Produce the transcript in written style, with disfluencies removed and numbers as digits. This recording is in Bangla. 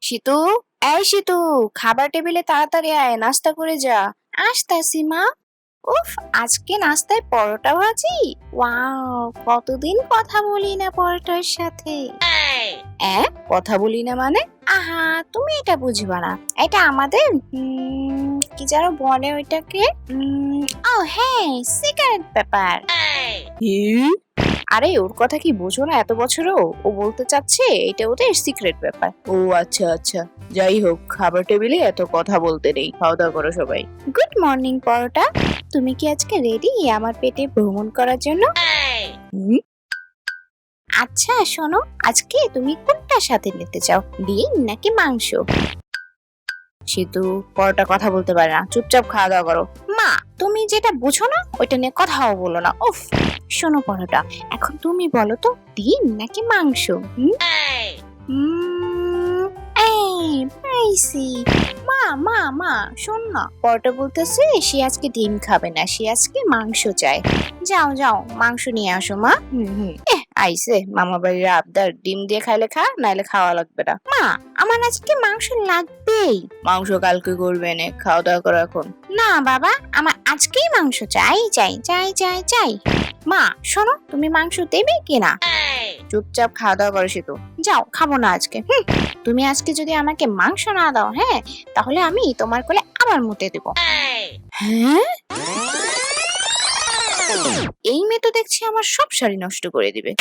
সিতু, এই সিতু, খাবার টেবিলে তাড়াতাড়ি আয়, নাস্তা করে যা। আসতাছি মা। উফ, আজকে নাস্তায় পরোটা ভাজি। ওয়াও, কতদিন কথা বলি না পরোটার সাথে। কথা বলি না মানে? আহা, তুমি এটা বুঝবা না। এটা আমাদের কি যেন বলে ওইটাকে। ও হ্যাঁ, সিগারেট পেপার। আরে ওর কথা কি বোঝো না? এত বছরও ও বলতে চাচ্ছে এটা ওদের সিক্রেট ব্যাপার। ও আচ্ছা আচ্ছা, যাই হোক, খাবার টেবিলে এত কথা বলতে নেই, খাওয়া দাওয়া করো সবাই। গুড মর্নিং পরোটা, তুমি কি আজকে রেডি আমার পেটে ভ্রমণ করার জন্য? আচ্ছা শোনো, আজকে তুমি কোনটার সাথে নিতে চাও, ডিম নাকি মাংস? সেতু, পরোটা কথা বলতে পারে না, চুপচাপ খাওয়া দাওয়া করো। মা, তুমি যেটা বুঝো না ওইটা নিয়ে কথাও বলো না। উফ, শোনো পরোটা, এখন তুমি বলো তো, ডিম নাকি মাংস? পাইছি। মা মা মা, শোন না, পরোটা বলতেছে সে আজকে ডিম খাবে না, সে আজকে মাংস চায়। যাও যাও, মাংস নিয়ে আসো মা। আইসে মামা বাড়ির আবদার, ডিম দিয়ে খাইলে খা, নাইলে খাওয়া লাগবে না। মা, আমার আজকে মাংস লাগবেই। মাংস কালকে করবে নে, খাওয়া দাওয়া করো এখন। না বাবা, আমার আজকেই মাংস চাই চাই চাই চাই চাই। মা শোনো, তুমি মাংস দেবে কিনা? চুপচাপ খাওয়া দাওয়া করো সেতু। যাও, খাবো না আজকে। তুমি আজকে যদি আমাকে মাংস না দাও, হ্যাঁ, তাহলে আমি তোমার কোলে আবার মুতে দেব। হ্যাঁ, এই মেয়ে তো দেখছি আমার সব শাড়ি নষ্ট করে দিবে।